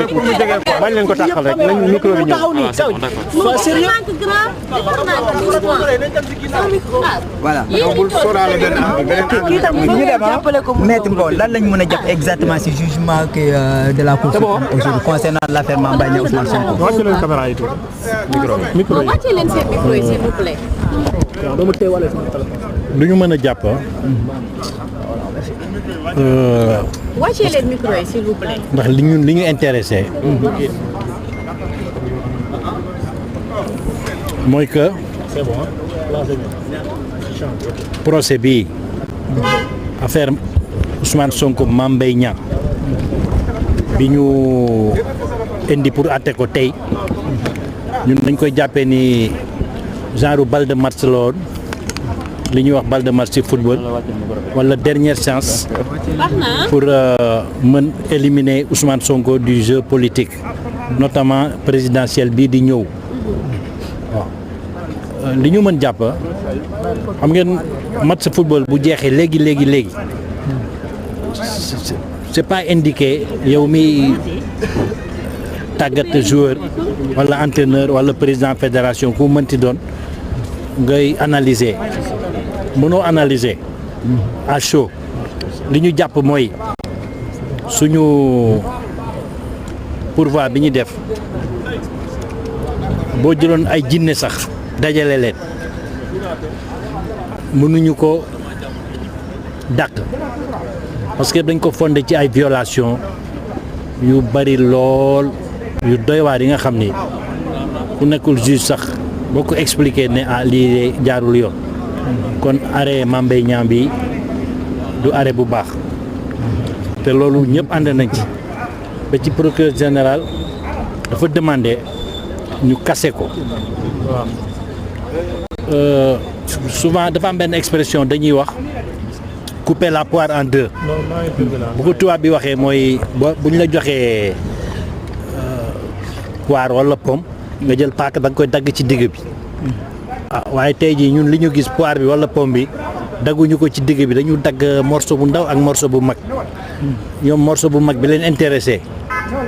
bañ leen ko taxal rek nañ micro bi ñëw. Sois sérieux. Voilà. Maître Mbow lan lañ mën a jàpp exactement ci jugement que de la Cour suprême aujourd'hui concernant l'affaire Mame Mbaye Niang Ousmane Sonko. wàcc leen caméra yi tuuti. micro yi. Wàcce leen seen micro yi s'il vous plaît. lu ñu mën a jàpp Wàcce leen micro yi s'il vous plaît. ndax li ñu intéressé mooy que procès bi affaire Ousmane Sonko Mame Mbaye Niang bi ñu indi pour atte ko tey ñun dañ koy jàppee ni genre balle de match la woon li ñuy wax balle de match ci football wala dernière chance pour mën éliminer Ousmane Sonko du jeu politique notamment présidentiel bii di ñëw waaw li ñu mën jàpp xam ngeen match football bu jeexee léegi c'est pas indiqué yow mi tàggat joueur wala entraîneur wala président fédération ku mënti doon ngay analyser mënoo analyser à chaud li ñu jàpp mooy suñu pourvoi bi ñu def boo jëloon ay jinne sax dajale leen mënuñu ko dàq parce que dañ ko fondé ci ay violation yu bari lool yu doy waar yi nga xam ni ku nekkul juge sax boo ko expliqué ne lii jaarul yoon kon arrêt Mame Mbaye Niang bi du arrêt bu baax te loolu ñëpp ànd nañ ci ba ci procureur général dafa demandé ñu kase ko souvent dafa am benn expression dañuy wax couper la poire en deux bu ko tubaab bi waxee mooy bu ñu la joxee poire wala pomme nga jël paaka da nga koy dagg ci digg bi waaye tey jii ñun li ñu gis poire bi wala pomme bi dagguñu ko ci digg bi dañu dagg morceau bu ndaw ak morceau bu mag ñoom morceau bu mag bi leen intéressé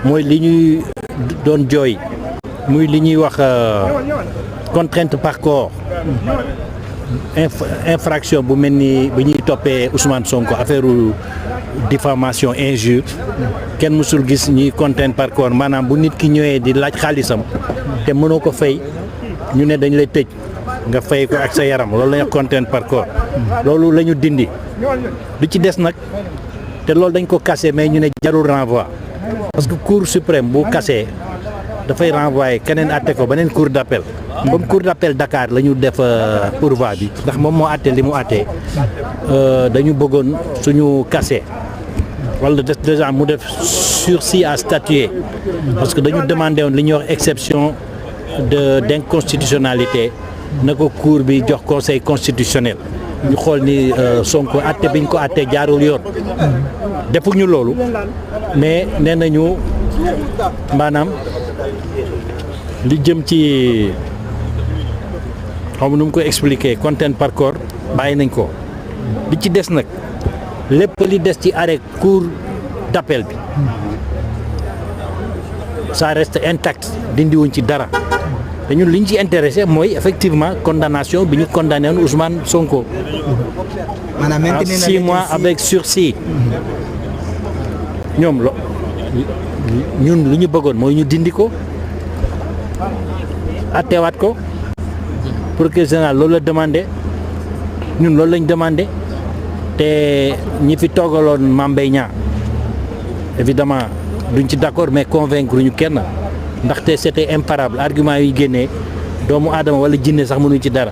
mooy li ñuy doon jooy muy li ñuy wax contrainte par corps infraction bu mel ni bi ñuy toppee Ousmane Sonko affaire diffamation injure kenn mësul gis ñuy contrainte par corps maanaam bu nit ki ñëwee di laaj xaalisam te mënoo ko fay ñu ne dañ lay tëj nga fay ko ak sa yaram loolu la ñuy contrainte par corps loolu la ñu dindi lu ci des nag te loolu dañ ko cassé mais ñu ne jarul renvoi parce que cour suprême bu cassé dafay renvoyer keneen atte ko beneen cour d'appel comme cour d'appel Dakar la ñu def pourvoi bi ndax moom moo atte li mu atte dañu bëggoon suñu cassé wala déjà mu def sursis à statuer parce que dañu demandé woon li ñuy wax exception d'inconstitutionnalité na ko cour bi jox conseil constitutionnel ñu xool ni Sonko atte biñ ko atte jaarul yoon defuñu loolu mais nee nañu maanaam li jëm ci xam nu mu ko expliquer contrainte par corps bàyyi nañ ko li ci des nag lépp li des ci arrêt cour d'appel bi ça reste intact dindiwuñ ci dara te ñun li ñu ci intéressé mooy effectivement condamnation bi ñu condamné woon Ousmane Sonko maanaam à 6 mois avec sursis ñoom ñun lu ñu bëggoon mooy ñu dindi ko attewaat ko procureur général loolu la demandé ñun loolu lañ demandé te ñi fi toogaloon Mame Mbaye Niang évidemment duñ ci d'accord mais convaincre ñu kenn ndaxte c'était imparable argument yi génnee doomu aadama wala jinne sax mënuñ ci dara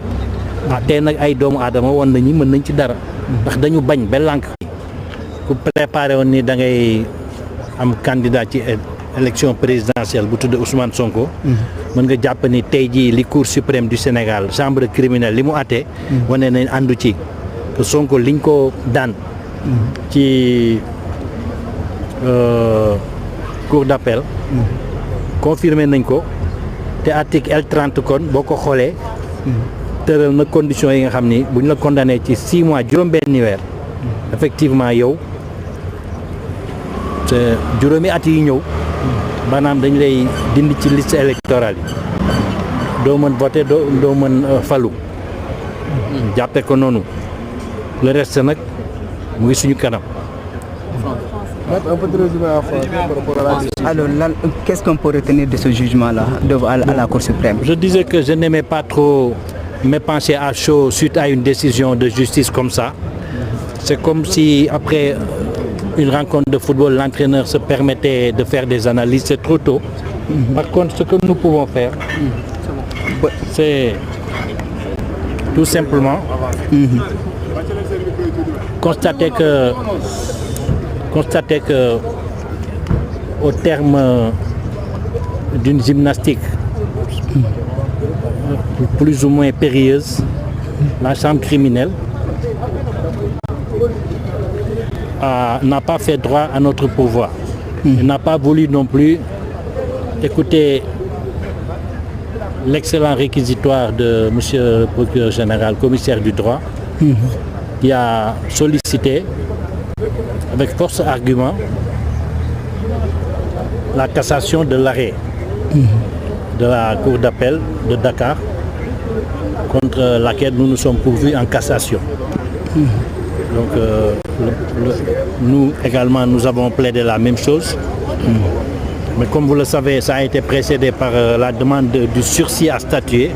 tey nag ay doomu aadama woon nañu mën nañ ci dara ndax dañu bañ ba lànk ku préparé woon ni da ngay am candidat ci élection présidentielle bu tudd Ousmane Sonko mën nga jàpp ni tey jii li Cour suprême du Sénégal chambre criminelle li mu àttee wane nañ àndu ci que Sonko liñ ko daan ci cour d'appel confirmé nañ ko te article L30 kon boo ko xoolee tëral na conditions yi nga xam ni buñ la condamné ci 6 mois juróom-benni weer effectivement yow juróomi at yi ñëw maanaam dañ lay dindi ci liste électorale yi doo mën voter doo mën falu jàppe ko noonu le reste nag mu ngi suñu kanam. Alors, qu'est-ce qu'on peut retenir de ce jugement-là à la Cour suprême? Je disais que je n'aimais pas trop me pencher à chaud suite à une décision de justice comme ça. C'est comme si après une rencontre de football, l'entraîneur se permettait de faire des analyses. C'est trop tôt. Par contre, ce que nous pouvons faire, c'est tout simplement constater que au terme d'une gymnastique plus ou moins périlleuse, la chambre criminelle n'a pas fait droit à notre pouvoir. Elle n'a pas voulu non plus écouter l'excellent réquisitoire de monsieur le procureur général, commissaire du droit, qui a sollicité avec force argument la cassation de l'arrêt de la Cour d'appel de Dakar contre laquelle nous nous sommes pourvus en cassation. Donc nous également nous avons plaidé la même chose. Mais comme vous le savez, ça a été précédé par la demande du sursis à statuer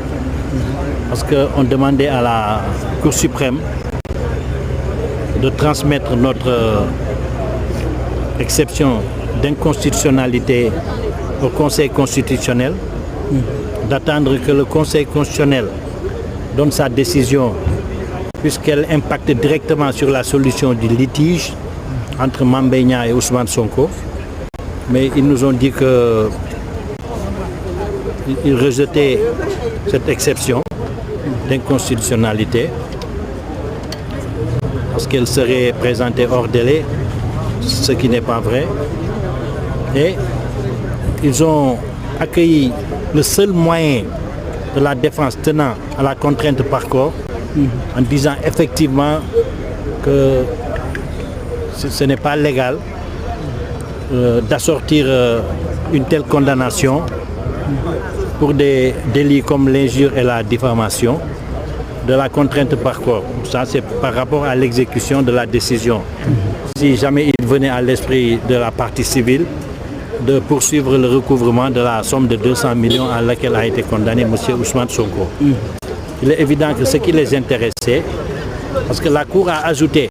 parce qu'on demandait à la Cour suprême de transmettre notre exception d'inconstitutionnalité au Conseil constitutionnel, d'attendre que le Conseil constitutionnel donne sa décision puisqu'elle impacte directement sur la solution du litige entre Mame Mbaye Niang et Ousmane Sonko. Mais ils nous ont dit qu'ils rejetaient cette exception d'inconstitutionnalité parce qu'elle serait présentée hors délai, ce qui n'est pas vrai. Et ils ont accueilli le seul moyen de la défense tenant à la contrainte par corps en disant effectivement que ce n'est pas légal d'assortir une telle condamnation pour des délits comme l'injure et la diffamation de la contrainte par corps. Ça, c'est par rapport à l'exécution de la décision. Si jamais il venait à l'esprit de la partie civile de poursuivre le recouvrement de la somme de 200 millions à laquelle a été condamné M. Ousmane Sonko. Il est évident que ce qui les intéressait, parce que la Cour a ajouté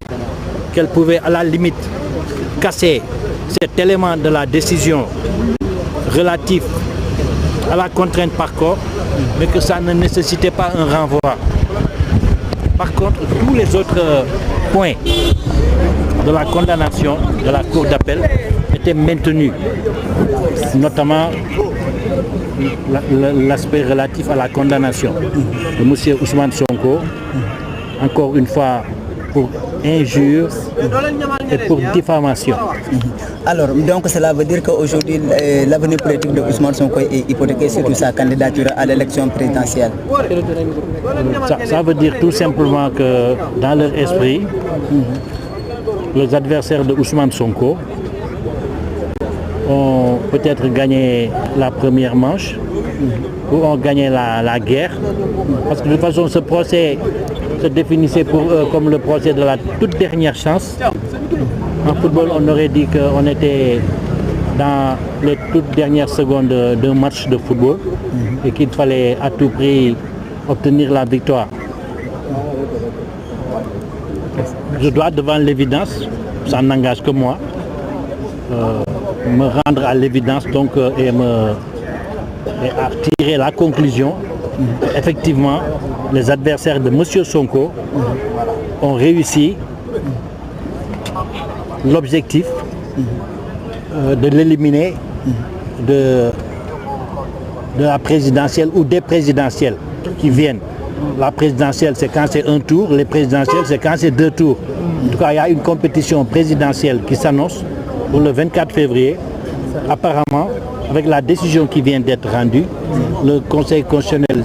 qu'elle pouvait à la limite casser cet élément de la décision relatif à la contrainte par corps, mais que ça ne nécessitait pas un renvoi. Par contre, tous les autres points de la condamnation de la Cour d'appel étaient maintenus, notamment l'aspect relatif à la condamnation de M. Ousmane Sonko, encore une fois pour injure et pour diffamation. Alors, donc cela veut dire qu'aujourd'hui, l'avenir politique de Ousmane Sonko est hypothéqué sur sa candidature à l'élection présidentielle. Ça veut dire tout simplement que dans leur esprit, les adversaires de Ousmane Sonko ont peut-être gagné la première manche ou ont gagné la guerre. Parce que de toute façon, ce procès se définissait pour eux comme le procès de la toute dernière chance. En football, on aurait dit qu'on était dans les toutes dernières secondes d'un match de football et qu'il fallait à tout prix obtenir la victoire. Je dois, devant l'évidence, ça n'engage que moi, me rendre à l'évidence donc et à tirer la conclusion. Effectivement, les adversaires de M. Sonko ont réussi l'objectif de l'éliminer de la présidentielle ou des présidentielles qui viennent. La présidentielle, c'est quand c'est un tour, les présidentielles, c'est quand c'est 2 tours. En tout cas, il y a une compétition présidentielle qui s'annonce pour le 24 février. Apparemment, avec la décision qui vient d'être rendue, le Conseil constitutionnel